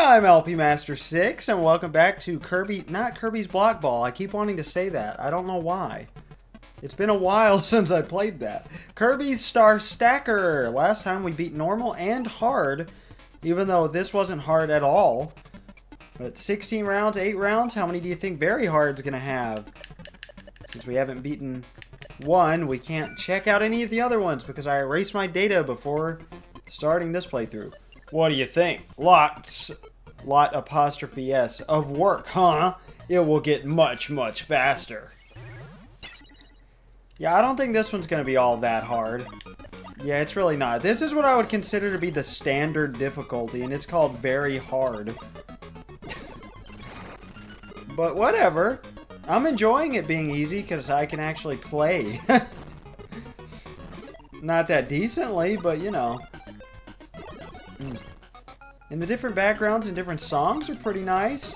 I'm LP Master 6, and welcome back to Kirby, not Kirby's Block Ball. I keep wanting to say that. I don't know why. It's been a while since I played that. Kirby's Star Stacker. Last time we beat normal and hard, even though this wasn't hard at all. But 16 rounds, 8 rounds, how many do you think Very Hard's going to have? Since we haven't beaten one, we can't check out any of the other ones because I erased my data before starting this playthrough. What do you think? Lot apostrophe S of work, huh? It will get much, much faster. Yeah, I don't think this one's going to be all that hard. Yeah, it's really not. This is what I would consider to be the standard difficulty, and it's called Very Hard. But whatever. I'm enjoying it being easy because I can actually play. Not that decently, but you know. And the different backgrounds and different songs are pretty nice.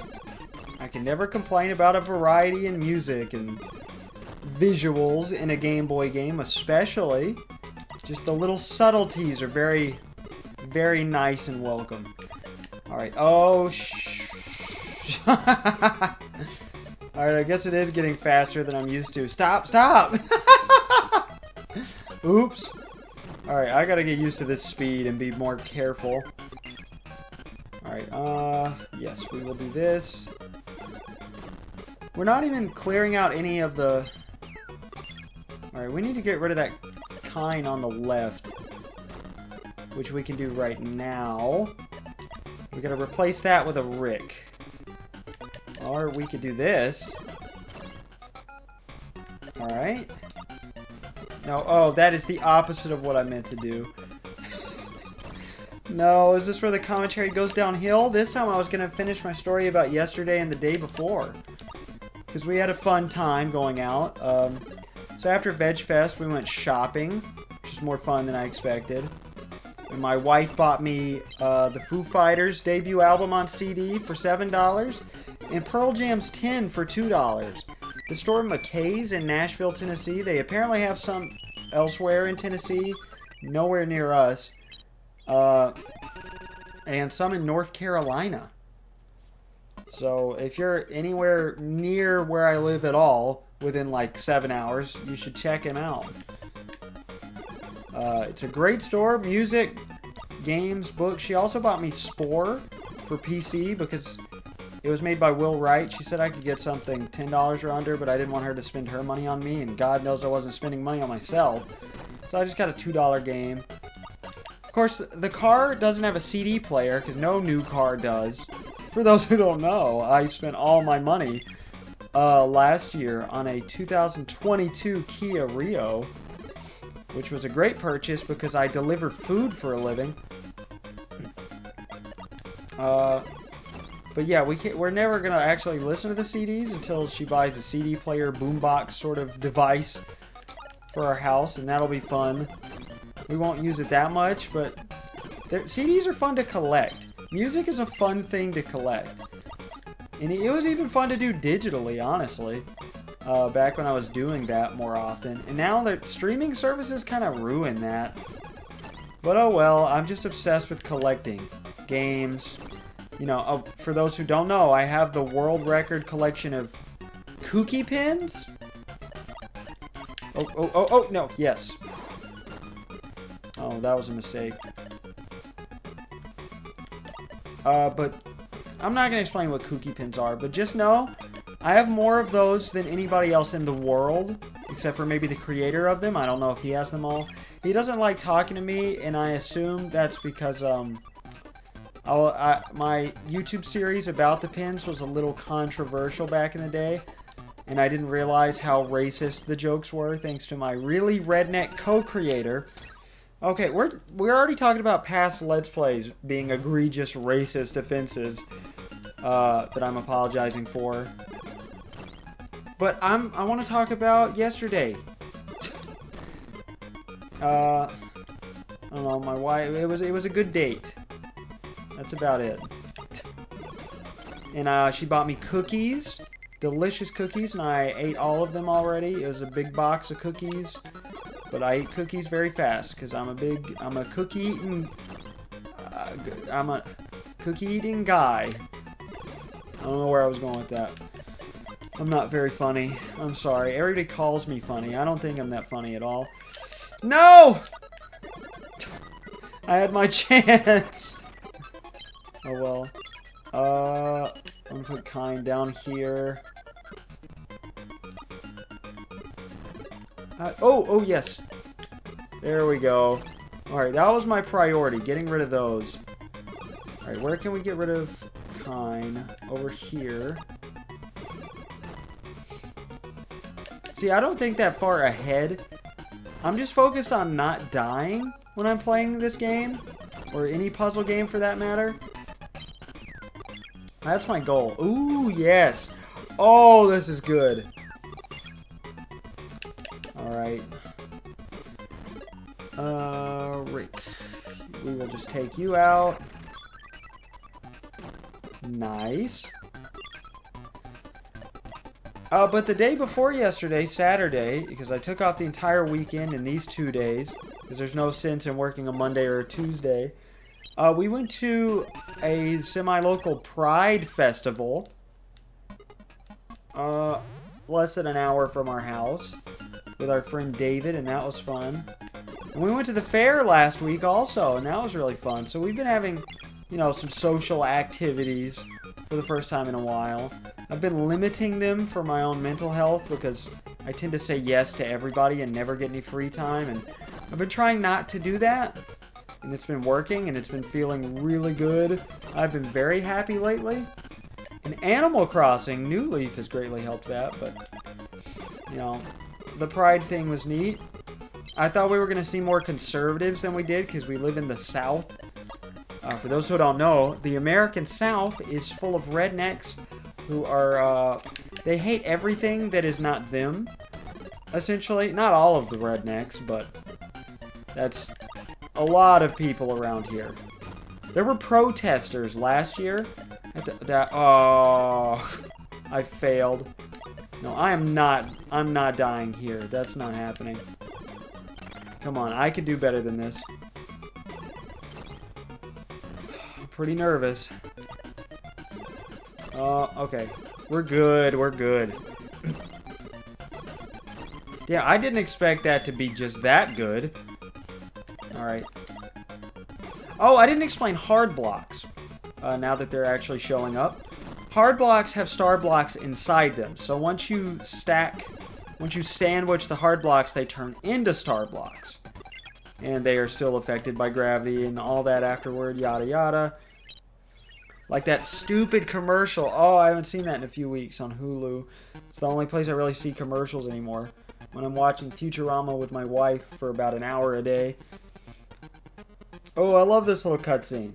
I can never complain about a variety in music and visuals in a Game Boy game, especially. Just the little subtleties are very, very nice and welcome. Alright, oh, Alright, I guess it is getting faster than I'm used to. Stop, stop! Oops. Alright, I gotta get used to this speed and be more careful. Alright, yes, we will do this. We're not even clearing out any of the... Alright, we need to get rid of that kind on the left. Which we can do right now. We're gonna replace that with a Rick. Or we could do this. Alright. No, oh, that is the opposite of what I meant to do. No, is this where the commentary goes downhill? This time I was going to finish my story about yesterday and the day before. Because we had a fun time going out. So after Veg Fest, we went shopping, which is more fun than I expected. And my wife bought me the Foo Fighters debut album on CD for $7 and Pearl Jam's 10 for $2. The store McKay's in Nashville, Tennessee. They apparently have some elsewhere in Tennessee, nowhere near us. And some in North Carolina. So if you're anywhere near where I live at all, within like 7 hours, you should check him out. It's a great store. Music, games, books. She also bought me Spore for PC because it was made by Will Wright. She said I could get something $10 or under, but I didn't want her to spend her money on me, and God knows I wasn't spending money on myself. So I just got a $2 game. Of course, the car doesn't have a CD player, because no new car does. For those who don't know, I spent all my money last year on a 2022 Kia Rio, which was a great purchase because I deliver food for a living. But yeah, we're never going to actually listen to the CDs until she buys a CD player boombox sort of device for our house, and that'll be fun. We won't use it that much, but CDs are fun to collect. Music is a fun thing to collect. And it was even fun to do digitally, honestly. Back when I was doing that more often. And now the streaming services kind of ruin that. But oh well, I'm just obsessed with collecting games. You know, for those who don't know, I have the world record collection of Kooky pins. Oh, no, yes. Oh, that was a mistake. But I'm not going to explain what Kooky pins are, but just know I have more of those than anybody else in the world, except for maybe the creator of them. I don't know if he has them all. He doesn't like talking to me, and I assume that's because my YouTube series about the pins was a little controversial back in the day, and I didn't realize how racist the jokes were thanks to my really redneck co-creator. Okay, we're already talking about past Let's Plays being egregious racist offenses that I'm apologizing for. But I want to talk about yesterday. I don't know, my wife. It was a good date. That's about it. And she bought me cookies, delicious cookies, and I ate all of them already. It was a big box of cookies. But I eat cookies very fast because I'm a cookie eating. Cookie eating guy. I don't know where I was going with that. I'm not very funny. I'm sorry. Everybody calls me funny. I don't think I'm that funny at all. No! I had my chance. Oh well. I'm gonna put kind down here. Oh yes. There we go. Alright, that was my priority. Getting rid of those. Alright, where can we get rid of kind? Over here. See, I don't think that far ahead. I'm just focused on not dying when I'm playing this game. Or any puzzle game for that matter. That's my goal. Ooh, yes. Oh, this is good. Alright. Rick. We will just take you out. Nice. But the day before yesterday, Saturday, because I took off the entire weekend in these 2 days, because there's no sense in working a Monday or a Tuesday, we went to a semi-local Pride Festival, less than an hour from our house, with our friend David, and that was fun. And we went to the fair last week also, and that was really fun. So we've been having, you know, some social activities for the first time in a while. I've been limiting them for my own mental health because I tend to say yes to everybody and never get any free time, and I've been trying not to do that. And it's been working, and it's been feeling really good. I've been very happy lately. And Animal Crossing, New Leaf has greatly helped that, but, you know, the Pride thing was neat. I thought we were going to see more conservatives than we did because we live in the South. For those who don't know, the American South is full of rednecks who are, they hate everything that is not them, essentially. Not all of the rednecks, but that's a lot of people around here. There were protesters last year at oh, I failed. No, I'm not dying here. That's not happening. Come on, I could do better than this. I'm pretty nervous. Okay. We're good, we're good. Yeah, I didn't expect that to be just that good. Alright. Oh, I didn't explain hard blocks. Now that they're actually showing up. Hard blocks have star blocks inside them. So once you sandwich the hard blocks, they turn into star blocks. And they are still affected by gravity and all that afterward, yada yada. Like that stupid commercial. Oh, I haven't seen that in a few weeks on Hulu. It's the only place I really see commercials anymore. When I'm watching Futurama with my wife for about an hour a day. Oh, I love this little cutscene.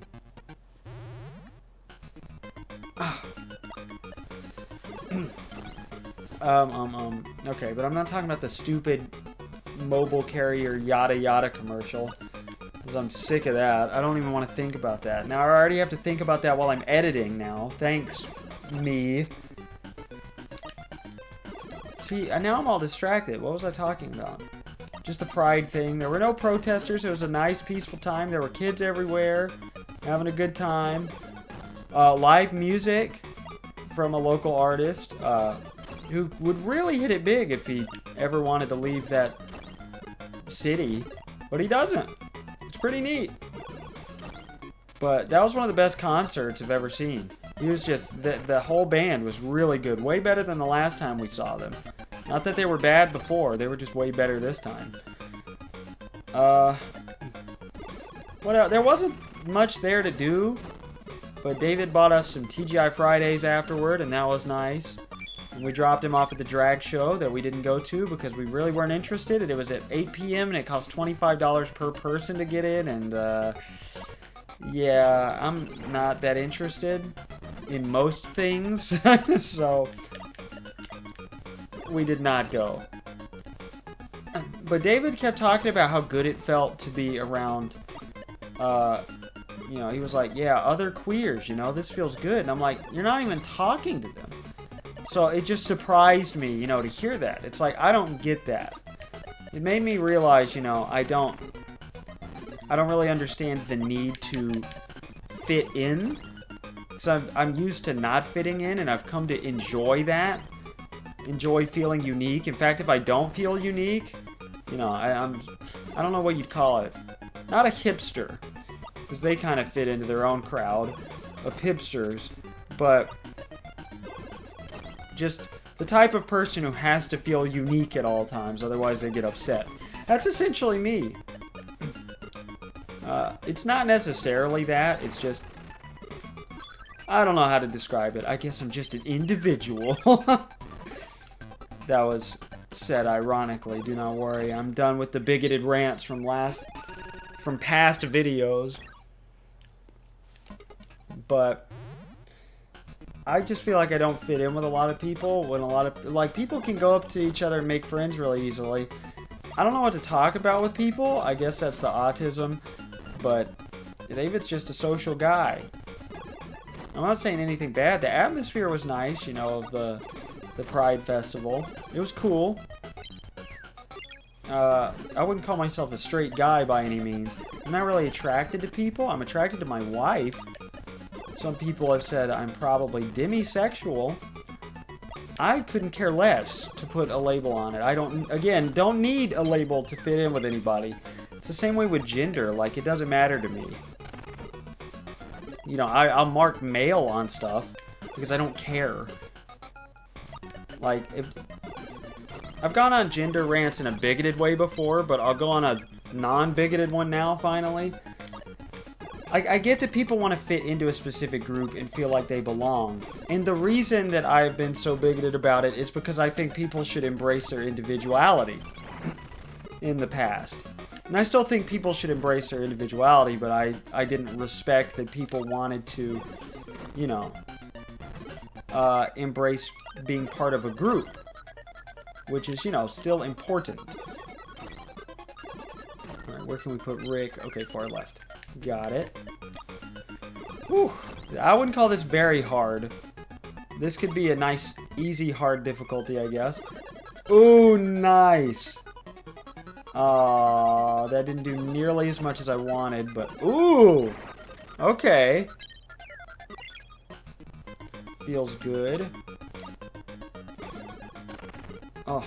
Okay, but I'm not talking about the stupid mobile carrier yada yada commercial. Because I'm sick of that. I don't even want to think about that. Now I already have to think about that while I'm editing now. Thanks, me. See, now I'm all distracted. What was I talking about? Just the Pride thing. There were no protesters. It was a nice, peaceful time. There were kids everywhere having a good time. Live music from a local artist who would really hit it big if he ever wanted to leave that city. But he doesn't. It's pretty neat. But that was one of the best concerts I've ever seen. He was just, the whole band was really good. Way better than the last time we saw them. Not that they were bad before. They were just way better this time. What else? There wasn't much there to do. But David bought us some TGI Fridays afterward, and that was nice. And we dropped him off at the drag show that we didn't go to because we really weren't interested. And it was at 8 p.m. and it cost $25 per person to get in. And, yeah, I'm not that interested in most things. So, we did not go. But David kept talking about how good it felt to be around, you know, he was like, yeah, other queers, you know, this feels good. And I'm like, you're not even talking to them. So it just surprised me, you know, to hear that. It's like, I don't get that. It made me realize, you know, I don't really understand the need to fit in Because I'm used to not fitting in, and I've come to enjoy that. Enjoy feeling unique. In fact, if I don't feel unique, you know, I don't know what you'd call it. Not a hipster, because they kind of fit into their own crowd of hipsters, but just the type of person who has to feel unique at all times, otherwise they get upset. That's essentially me. It's not necessarily that, it's just, I don't know how to describe it. I guess I'm just an individual. That was said ironically, do not worry. I'm done with the bigoted rants from past videos. But I just feel like I don't fit in with a lot of people. When a lot of, like, people can go up to each other and make friends really easily. I don't know what to talk about with people. I guess that's the autism. But David's just a social guy. I'm not saying anything bad. The atmosphere was nice, you know, of the Pride Festival. It was cool. I wouldn't call myself a straight guy by any means. I'm not really attracted to people. I'm attracted to my wife. Some people have said I'm probably demisexual. I couldn't care less to put a label on it. I don't need a label to fit in with anybody. It's the same way with gender. Like, it doesn't matter to me. You know, I'll mark male on stuff because I don't care. Like, if I've gone on gender rants in a bigoted way before, but I'll go on a non-bigoted one now, finally. I get that people want to fit into a specific group and feel like they belong. And the reason that I've been so bigoted about it is because I think people should embrace their individuality in the past. And I still think people should embrace their individuality, but I didn't respect that people wanted to, you know, embrace being part of a group. Which is, you know, still important. Alright, where can we put Rick? Okay, far left. Got it. Whew. I wouldn't call this very hard. This could be a nice, easy, hard difficulty, I guess. Ooh, nice. That didn't do nearly as much as I wanted, but... Ooh! Okay. Feels good. Oh,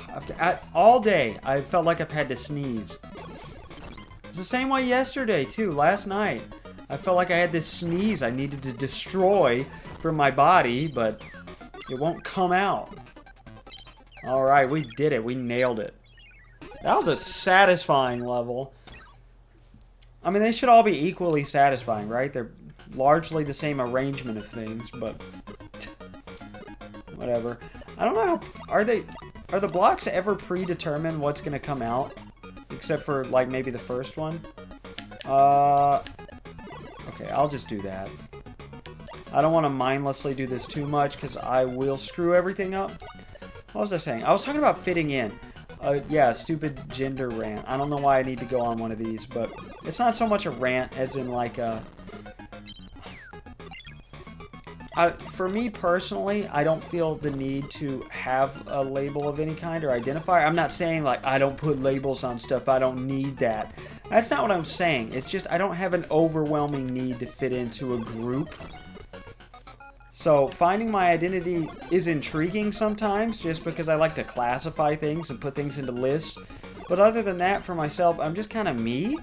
all day, I felt like I've had to sneeze. It's the same way yesterday, too, last night. I felt like I had this sneeze I needed to destroy from my body, but it won't come out. Alright, we did it. We nailed it. That was a satisfying level. I mean, they should all be equally satisfying, right? They're largely the same arrangement of things, but... whatever. I don't know how... Are the blocks ever predetermined what's going to come out? Except for, like, maybe the first one? Okay, I'll just do that. I don't want to mindlessly do this too much, because I will screw everything up. What was I saying? I was talking about fitting in. Yeah, stupid gender rant. I don't know why I need to go on one of these, but it's not so much a rant as in, like, a... for me personally, I don't feel the need to have a label of any kind or identifier. I'm not saying, like, I don't put labels on stuff. I don't need that. That's not what I'm saying. It's just I don't have an overwhelming need to fit into a group. So finding my identity is intriguing sometimes just because I like to classify things and put things into lists. But other than that, for myself, I'm just kind of me.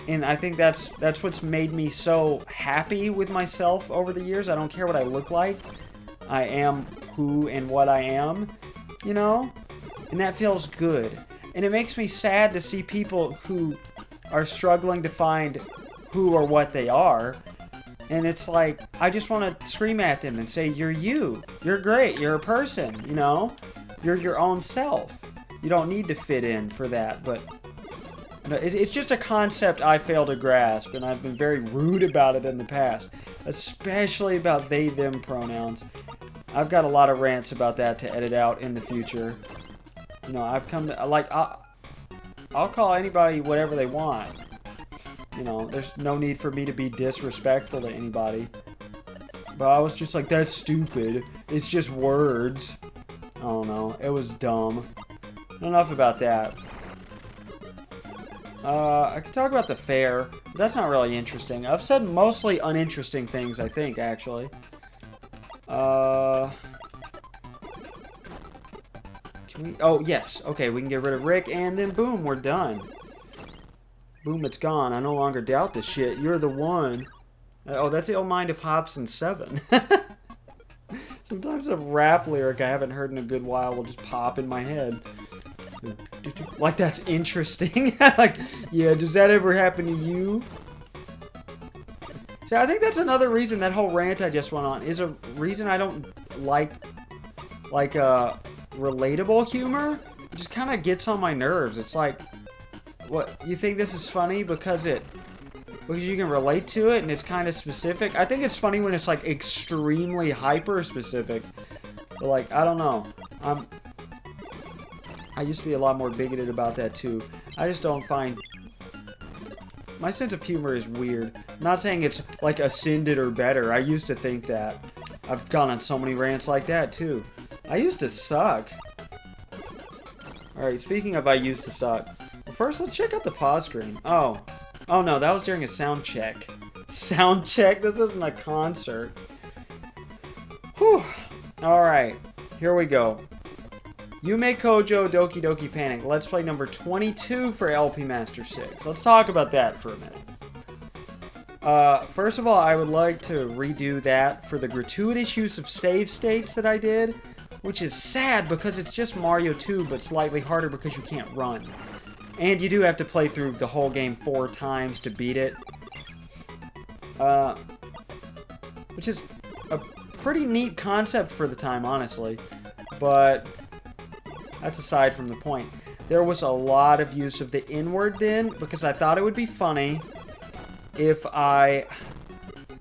And I think that's what's made me so happy with myself over the years. I don't care what I look like. I am who and what I am, you know? And that feels good. And it makes me sad to see people who are struggling to find who or what they are. And it's like, I just want to scream at them and say, you're you. You're great. You're a person, you know? You're your own self. You don't need to fit in for that, but... No, it's just a concept I fail to grasp, and I've been very rude about it in the past, especially about they, them pronouns. I've got a lot of rants about that to edit out in the future. You know, I've come to, like, I'll call anybody whatever they want. You know, there's no need for me to be disrespectful to anybody. But I was just like, that's stupid. It's just words. I don't know. It was dumb. Enough about that. I could talk about the fair. That's not really interesting. I've said mostly uninteresting things, I think, actually. Can we... Oh, yes. Okay, we can get rid of Rick, and then boom, we're done. Boom, it's gone. I no longer doubt this shit. You're the one. Oh, that's the old mind of Hobson 7. Sometimes a rap lyric I haven't heard in a good while will just pop in my head. Like, that's interesting. Like, yeah, does that ever happen to you? So I think that's another reason that whole rant I just went on is a reason I don't like relatable humor. It just kind of gets on my nerves. It's like, what, you think this is funny because you can relate to it and it's kind of specific? I think it's funny when it's like extremely hyper specific. But like, I don't know. I used to be a lot more bigoted about that too. I just don't find... My sense of humor is weird. I'm not saying it's like ascended or better. I used to think that. I've gone on so many rants like that too. I used to suck. Alright, speaking of I used to suck. Well, first, let's check out the pause screen. Oh. Oh no, that was during a sound check. Sound check? This isn't a concert. Whew. Alright, here we go. Yume Kojo Doki Doki Panic. Let's play number 22 for LP Master 6. Let's talk about that for a minute. First of all, I would like to redo that for the gratuitous use of save states that I did, which is sad because it's just Mario 2, but slightly harder because you can't run. And you do have to play through the whole game 4 times to beat it. Which is a pretty neat concept for the time, honestly. But that's aside from the point. There was a lot of use of the inward then, because I thought it would be funny if I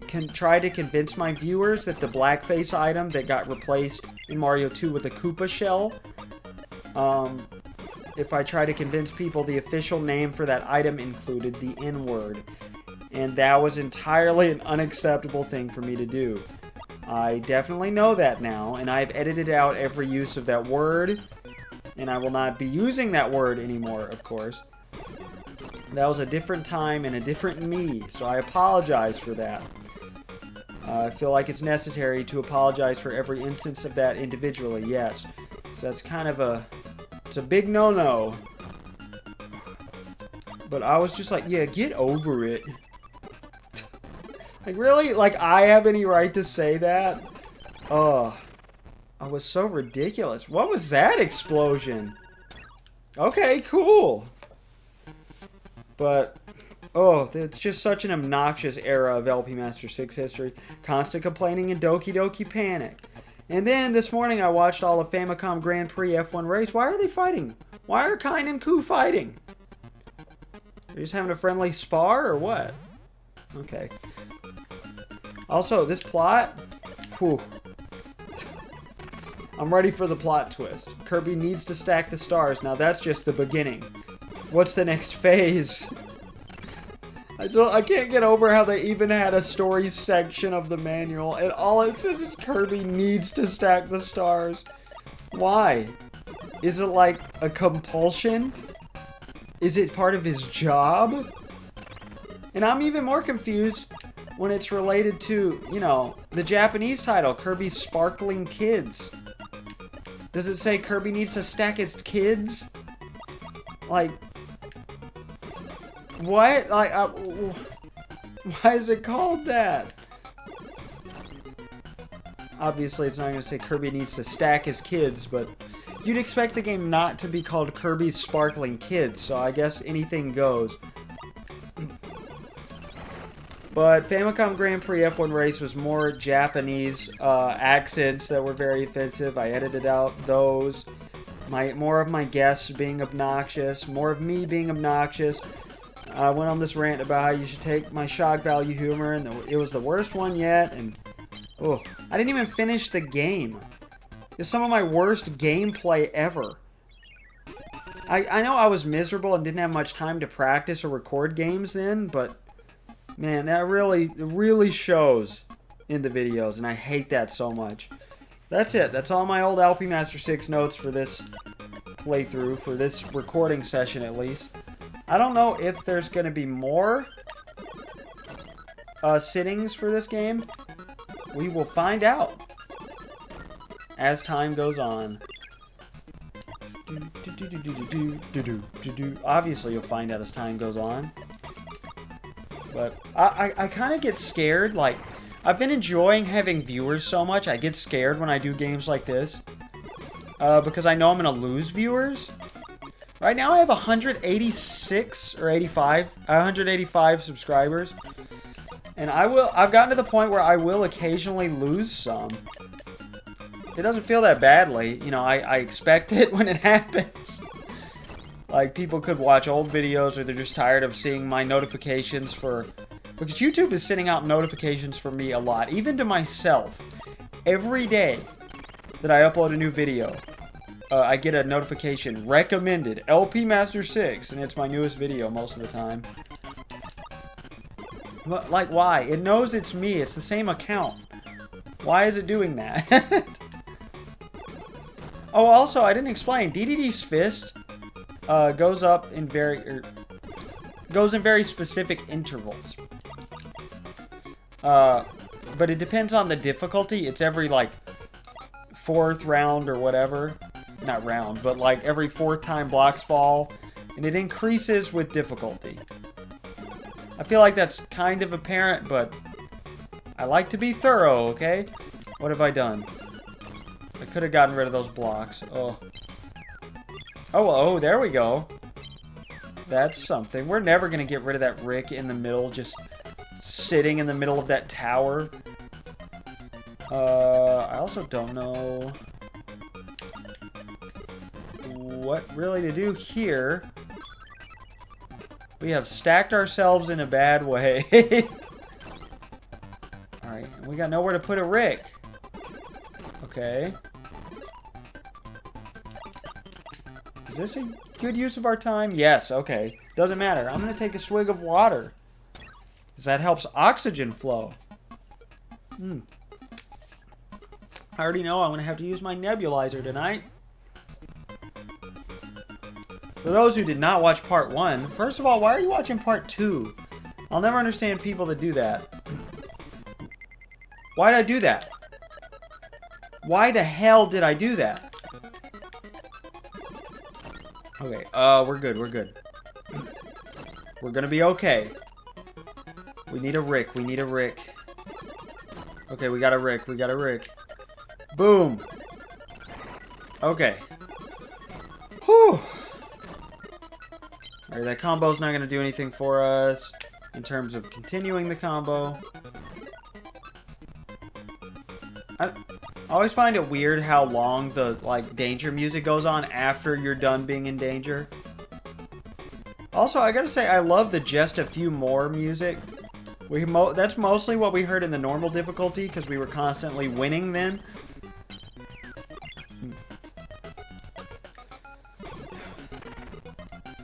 can try to convince my viewers that the blackface item that got replaced in Mario 2 with a Koopa shell, if I try to convince people the official name for that item included the N-word. And that was entirely an unacceptable thing for me to do. I definitely know that now, and I've edited out every use of that word, and I will not be using that word anymore, of course. That was a different time and a different me, so I apologize for that. I feel like it's necessary to apologize for every instance of that individually, yes. So that's kind of it's a big no-no. But I was just like, yeah, get over it. Like, really? Like, I have any right to say that? Oh, I was so ridiculous. What was that explosion? Okay, cool. But, oh, it's just such an obnoxious era of LP Master 6 history. Constant complaining and Doki Doki Panic. And then this morning I watched all of Famicom Grand Prix F1 race. Why are they fighting? Why are Kine and Ku fighting? Are you just having a friendly spar or what? Okay. Also, this plot, whew. I'm ready for the plot twist. Kirby needs to stack the stars. Now that's just the beginning. What's the next phase? I can't get over how they even had a story section of the manual, and all it says is Kirby needs to stack the stars. Why? Is it like a compulsion? Is it part of his job? And I'm even more confused when it's related to, you know, the Japanese title, Kirby's Sparkling Kids. Does it say Kirby needs to stack his kids? Like, what? Like, why is it called that? Obviously, it's not going to say Kirby needs to stack his kids, but you'd expect the game not to be called Kirby's Sparkling Kids, so I guess anything goes. But Famicom Grand Prix F1 Race was more Japanese accents that were very offensive. I edited out those. More of my guests being obnoxious. More of me being obnoxious. I went on this rant about how you should take my shock value humor, and it was the worst one yet. And oh, I didn't even finish the game. It's some of my worst gameplay ever. I know I was miserable and didn't have much time to practice or record games then, but man, that really shows in the videos, and I hate that so much. That's it. That's all my old LP Master 6 notes for this playthrough, for this recording session at least. I don't know if there's going to be more sittings for this game? We will find out as time goes on. Obviously, you'll find out as time goes on. But I kind of get scared. Like, I've been enjoying having viewers so much. I get scared when I do games like this. Because I know I'm going to lose viewers. Right now I have 186 or 185 subscribers. And I've gotten to the point where I will occasionally lose some. It doesn't feel that badly. You know, I expect it when it happens. Like, people could watch old videos, or they're just tired of seeing my notifications for... Because YouTube is sending out notifications for me a lot, even to myself. Every day that I upload a new video, I get a notification, recommended, LP Master 6, and it's my newest video most of the time. But, like, why? It knows it's me. It's the same account. Why is it doing that? Oh, also, I didn't explain. DDD's fist goes in very specific intervals. But it depends on the difficulty. It's every, like, 4th round or whatever. Not round, but, like, every 4th time blocks fall. And it increases with difficulty. I feel like that's kind of apparent, but I like to be thorough, okay? What have I done? I could have gotten rid of those blocks. Oh. Oh, there we go. That's something. We're never going to get rid of that Rick in the middle, just sitting in the middle of that tower. I also don't know what really to do here. We have stacked ourselves in a bad way. Alright, we got nowhere to put a Rick. Okay. Is this a good use of our time? Yes, okay. Doesn't matter. I'm going to take a swig of water. Because that helps oxygen flow. I already know I'm going to have to use my nebulizer tonight. For those who did not watch part 1, first of all, why are you watching part 2? I'll never understand people that do that. Why did I do that? Why the hell did I do that? Okay, we're good, we're good. We're gonna be okay. We need a Rick, we need a Rick. Okay, we got a Rick, we got a Rick. Boom! Okay. Whew! Alright, that combo's not gonna do anything for us in terms of continuing the combo. I always find it weird how long the, like, danger music goes on after you're done being in danger. Also, I gotta say, I love the just a few more music. That's mostly what we heard in the normal difficulty, because we were constantly winning then.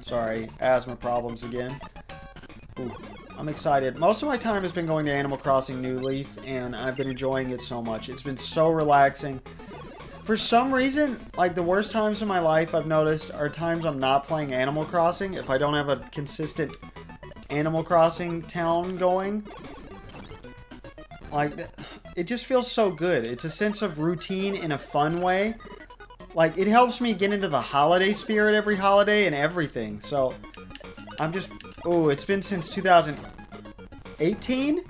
Sorry, asthma problems again. Ooh, I'm excited. Most of my time has been going to Animal Crossing New Leaf, and I've been enjoying it so much. It's been so relaxing. For some reason, like, the worst times in my life I've noticed are times I'm not playing Animal Crossing, if I don't have a consistent Animal Crossing town going. Like, it just feels so good. It's a sense of routine in a fun way. Like, it helps me get into the holiday spirit every holiday and everything. So, I'm just... Oh, it's been since 2018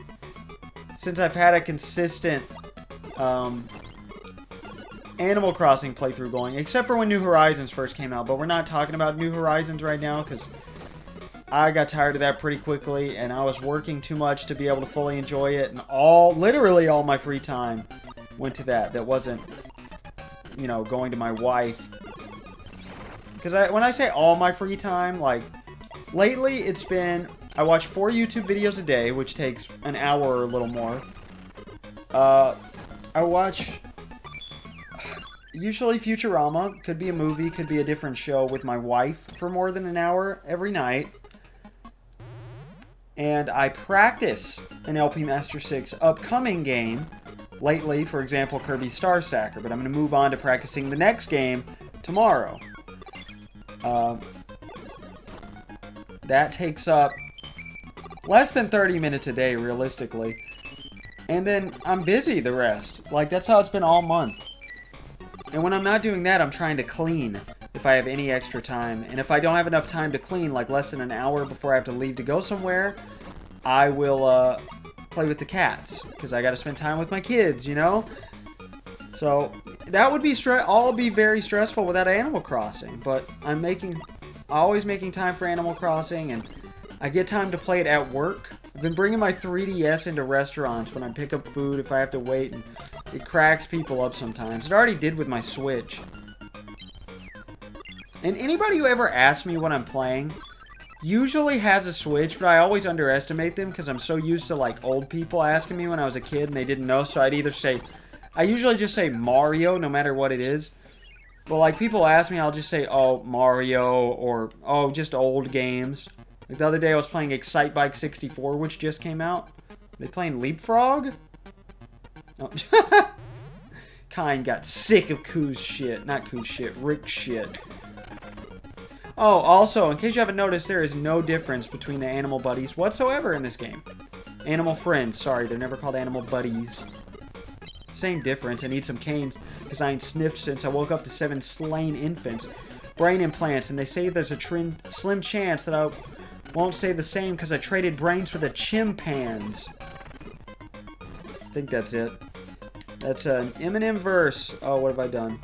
since I've had a consistent Animal Crossing playthrough going. Except for when New Horizons first came out. But we're not talking about New Horizons right now because I got tired of that pretty quickly. And I was working too much to be able to fully enjoy it. And literally all my free time went to that. That wasn't... you know, going to my wife. Because when I say all my free time, like, lately it's been, I watch 4 YouTube videos a day, which takes an hour or a little more. I watch, usually Futurama, could be a movie, could be a different show with my wife for more than an hour every night. And I practice an LP Master 6 upcoming game. Lately, for example, Kirby Star Stacker, but I'm going to move on to practicing the next game tomorrow. That takes up Less than 30 minutes a day, realistically. And then I'm busy the rest. Like, that's how it's been all month. And when I'm not doing that, I'm trying to clean if I have any extra time. And if I don't have enough time to clean, like less than an hour before I have to leave to go somewhere, I will play with the cats. Because I got to spend time with my kids, you know? So, that would be all be very stressful without Animal Crossing. But I'm always making time for Animal Crossing, and I get time to play it at work. I've been bringing my 3DS into restaurants when I pick up food if I have to wait, and it cracks people up sometimes. It already did with my Switch. And anybody who ever asks me what I'm playing usually has a Switch, but I always underestimate them because I'm so used to, like, old people asking me when I was a kid and they didn't know, so I'd either say... I usually just say Mario, no matter what it is. But, like, people ask me, I'll just say, oh, Mario, or, oh, just old games. Like, the other day I was playing Excite Bike 64, which just came out. They playing Leapfrog? Oh. Kine got sick of Koo's shit. Not Koo's shit, Rick's shit. Oh, also, in case you haven't noticed, there is no difference between the animal buddies whatsoever in this game. Animal friends, sorry, they're never called animal buddies. Same difference. I need some canes because I ain't sniffed since I woke up to 7 slain infants. Brain implants, and they say there's a slim chance that I won't stay the same because I traded brains for the chimpanzees. I think that's it. That's an Eminem verse. Oh, what have I done?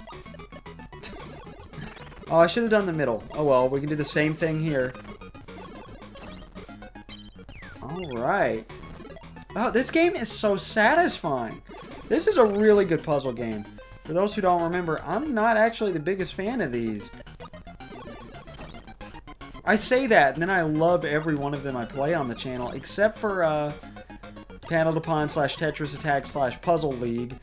Oh, I should have done the middle. Oh well, we can do the same thing here. Alright. Oh, this game is so satisfying. This is a really good puzzle game. For those who don't remember, I'm not actually the biggest fan of these. I say that, and then I love every one of them I play on the channel, except for Panel Upon / Tetris Attack / Puzzle League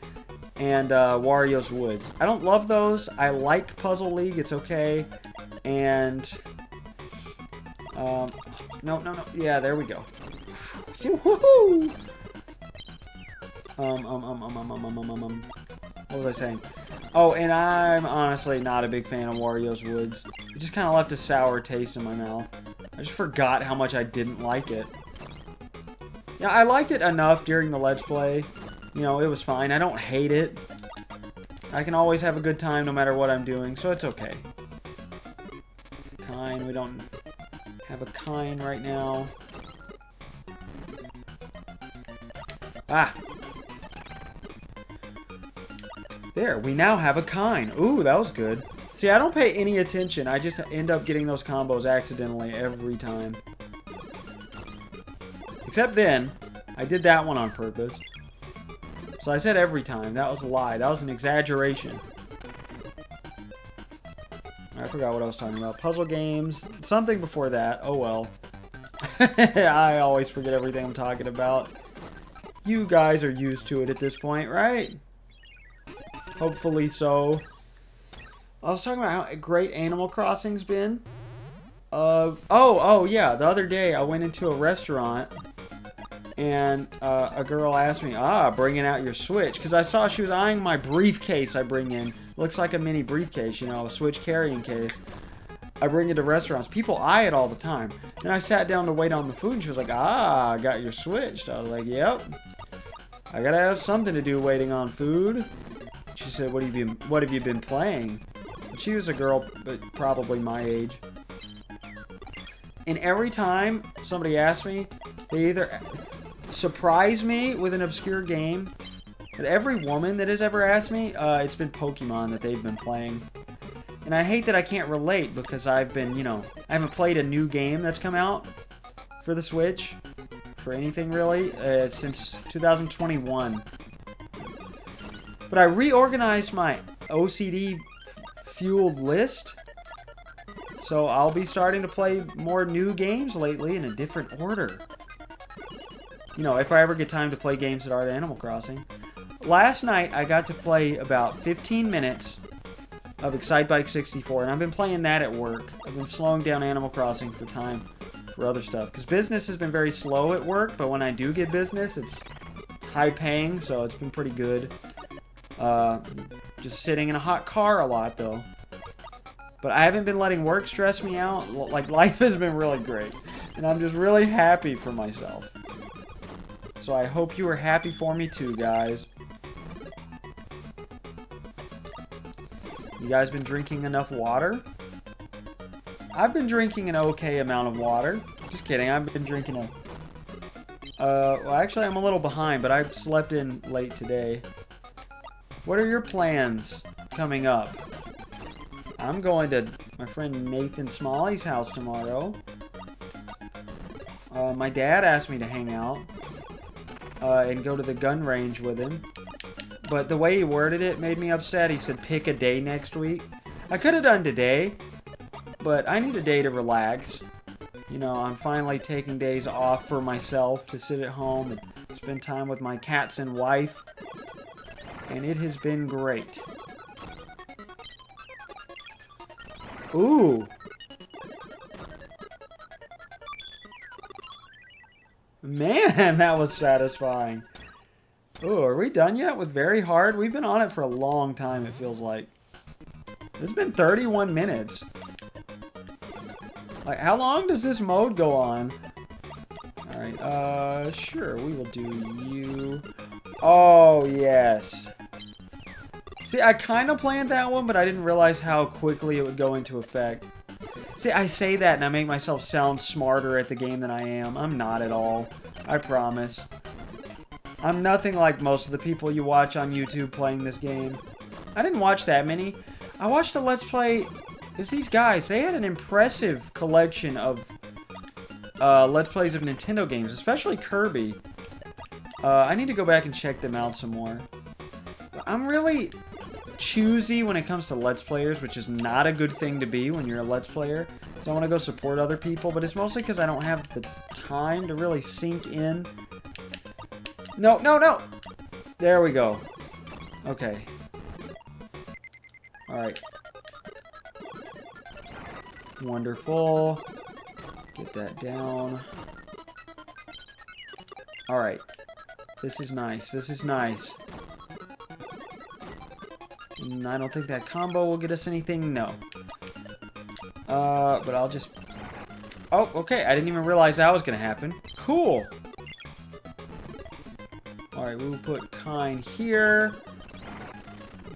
and Wario's Woods. I don't love those. I like Puzzle League. It's okay. And no. Yeah, there we go. Woohoo! What was I saying? Oh, and I'm honestly not a big fan of Wario's Woods. It just kind of left a sour taste in my mouth. I just forgot how much I didn't like it. Yeah, I liked it enough during the Let's Play. You know, it was fine. I don't hate it. I can always have a good time no matter what I'm doing, so it's okay. Kine, we don't have a Kine right now. Ah! There, we now have a Kine. Ooh, that was good. See, I don't pay any attention. I just end up getting those combos accidentally every time. Except then, I did that one on purpose. So I said every time. That was a lie. That was an exaggeration. I forgot what I was talking about. Puzzle games. Something before that. Oh well. I always forget everything I'm talking about. You guys are used to it at this point, right? Hopefully so. I was talking about how great Animal Crossing's been. Oh yeah. The other day I went into a restaurant and a girl asked me, bringing out your Switch. Because I saw she was eyeing my briefcase I bring in. Looks like a mini briefcase, you know, a Switch carrying case. I bring it to restaurants. People eye it all the time. Then I sat down to wait on the food and she was like, I got your Switch. I was like, yep. I gotta have something to do waiting on food. She said, what have you been playing? And she was a girl, but probably my age. And every time somebody asks me, they either surprise me with an obscure game. But every woman that has ever asked me, it's been Pokemon that they've been playing. And I hate that I can't relate because I've been, you know, I haven't played a new game that's come out for the Switch. For anything really, since 2021. But I reorganized my OCD-fueled list. So I'll be starting to play more new games lately in a different order. You know, if I ever get time to play games that aren't Animal Crossing. Last night, I got to play about 15 minutes of Excite Bike 64, and I've been playing that at work. I've been slowing down Animal Crossing for time for other stuff. Because business has been very slow at work, but when I do get business, it's high paying, so it's been pretty good. Just sitting in a hot car a lot, though. But I haven't been letting work stress me out. Like, life has been really great. And I'm just really happy for myself. So I hope you are happy for me too, guys. You guys been drinking enough water? I've been drinking an okay amount of water. Just kidding, I've been drinking a... well, actually, I'm a little behind, but I slept in late today. What are your plans coming up? I'm going to my friend Nathan Smalley's house tomorrow. My dad asked me to hang out and go to the gun range with him. But the way he worded it made me upset. He said, pick a day next week. I could have done today, but I need a day to relax. You know, I'm finally taking days off for myself to sit at home and spend time with my cats and wife. And it has been great. Ooh. Man, that was satisfying. Ooh, are we done yet with Very Hard? We've been on it for a long time, it feels like. It's been 31 minutes. Like, how long does this mode go on? Alright, sure, we will do you. Oh, yes. See, I kind of planned that one, but I didn't realize how quickly it would go into effect. See, I say that and I make myself sound smarter at the game than I am. I'm not at all. I promise. I'm nothing like most of the people you watch on YouTube playing this game. I didn't watch that many. I watched the Let's Play... It was these guys. They had an impressive collection of Let's Plays of Nintendo games, especially Kirby. I need to go back and check them out some more. I'm really choosy when it comes to Let's Players, which is not a good thing to be when you're a Let's Player. So I want to go support other people, but it's mostly because I don't have the time to really sink in. No, no, no! There we go. Okay. Alright. Wonderful. Get that down. Alright. This is nice. This is nice. I don't think that combo will get us anything. No. But I'll just... Oh, okay. I didn't even realize that was going to happen. Cool. Alright, we will put Kine here.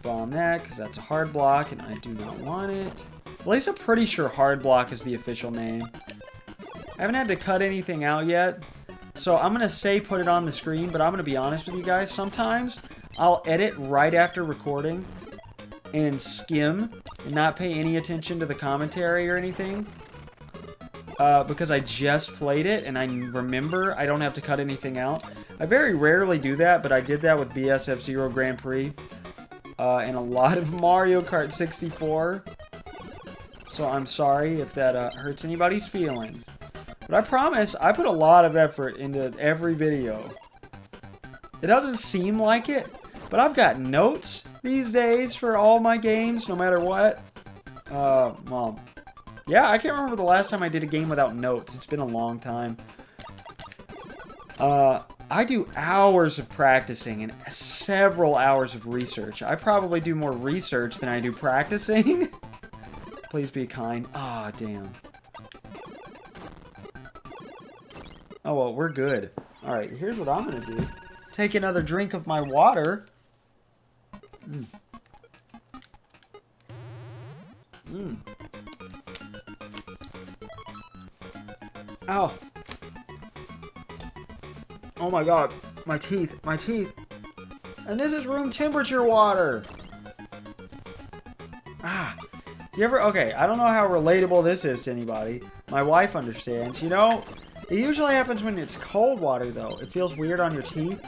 Bomb that, because that's a hard block, and I do not want it. At least I'm pretty sure hard block is the official name. I haven't had to cut anything out yet, so I'm going to say put it on the screen, but I'm going to be honest with you guys. Sometimes I'll edit right after recording and skim and not pay any attention to the commentary or anything. Because I just played it and I remember I don't have to cut anything out. I very rarely do that, but I did that with BSF Zero Grand Prix and a lot of Mario Kart 64. So I'm sorry if that hurts anybody's feelings. But I promise, I put a lot of effort into every video. It doesn't seem like it, but I've got notes these days for all my games, no matter what. Well... Yeah, I can't remember the last time I did a game without notes. It's been a long time. I do hours of practicing and several hours of research. I probably do more research than I do practicing. Please be kind. Ah, damn. Oh, well, we're good. Alright, here's what I'm going to do. Take another drink of my water. Mmm. Mmm. Ow. Oh my god. My teeth. My teeth. And this is room temperature water. Ah. Do you ever... Okay, I don't know how relatable this is to anybody. My wife understands. You know, it usually happens when it's cold water, though. It feels weird on your teeth.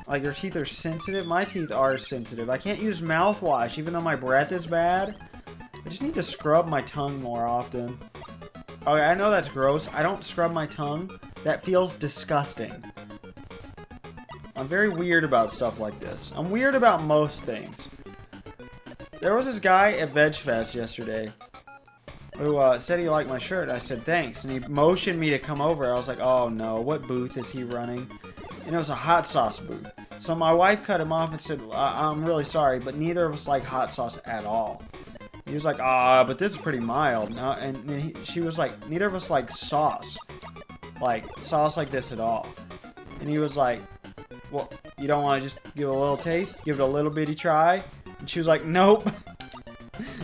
Like, your teeth are sensitive. My teeth are sensitive. I can't use mouthwash, even though my breath is bad. I just need to scrub my tongue more often. Okay, I know that's gross. I don't scrub my tongue. That feels disgusting. I'm very weird about stuff like this. I'm weird about most things. There was this guy at VegFest yesterday who said he liked my shirt. I said, thanks. And he motioned me to come over. I was like, oh no, what booth is he running? And it was a hot sauce booth. So my wife cut him off and said, I'm really sorry, but neither of us like hot sauce at all. He was like, ah, but this is pretty mild. No, and she was like, neither of us like sauce. Like, sauce like this at all. And he was like, well, you don't want to just give it a little taste? Give it a little bitty try? And she was like, nope.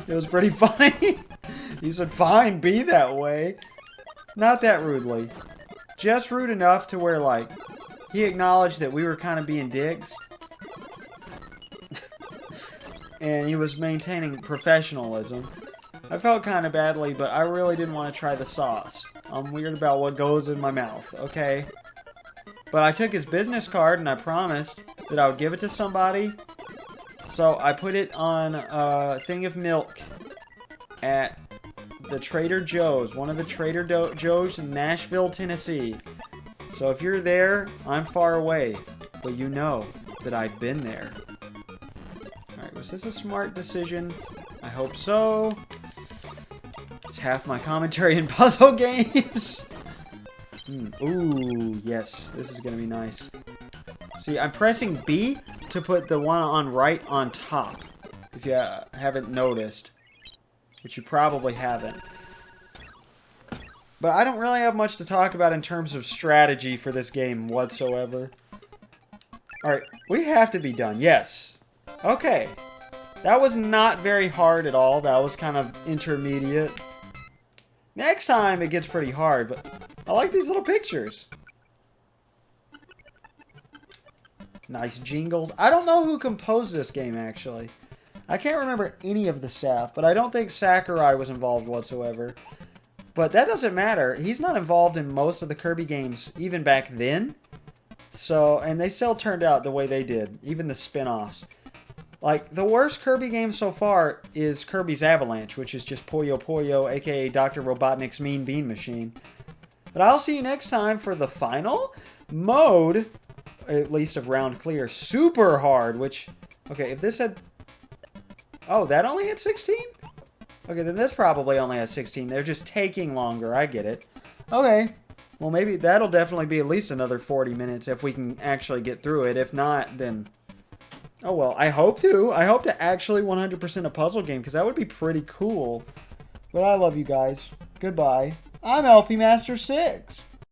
It was pretty funny. He said, fine, be that way. Not that rudely. Just rude enough to where, like, he acknowledged that we were kind of being dicks. And he was maintaining professionalism. I felt kind of badly, but I really didn't want to try the sauce. I'm weird about what goes in my mouth, okay? But I took his business card and I promised that I would give it to somebody. So I put it on a thing of milk at the Trader Joe's, one of the Trader Joe's in Nashville, Tennessee. So if you're there, I'm far away, but you know that I've been there. Alright, was this a smart decision? I hope so. It's half my commentary in puzzle games. Ooh, yes, this is gonna be nice. See, I'm pressing B to put the one on right on top, if you haven't noticed. Which you probably haven't. But I don't really have much to talk about in terms of strategy for this game whatsoever. Alright, we have to be done. Yes. Okay. That was not very hard at all. That was kind of intermediate. Next time it gets pretty hard, but I like these little pictures. Nice jingles. I don't know who composed this game, actually. I can't remember any of the staff, but I don't think Sakurai was involved whatsoever. But that doesn't matter. He's not involved in most of the Kirby games, even back then. So, and they still turned out the way they did, even the spin-offs. Like, the worst Kirby game so far is Kirby's Avalanche, which is just Puyo Puyo, aka Dr. Robotnik's Mean Bean Machine. But I'll see you next time for the final mode, at least of Round Clear, Super Hard, which, okay, if this had... Oh, that only had 16? Okay, then this probably only has 16. They're just taking longer. I get it. Okay. Well, maybe that'll definitely be at least another 40 minutes if we can actually get through it. If not, then... Oh, well, I hope to. I hope to actually 100% a puzzle game, because that would be pretty cool. But I love you guys. Goodbye. I'm LP Master 6.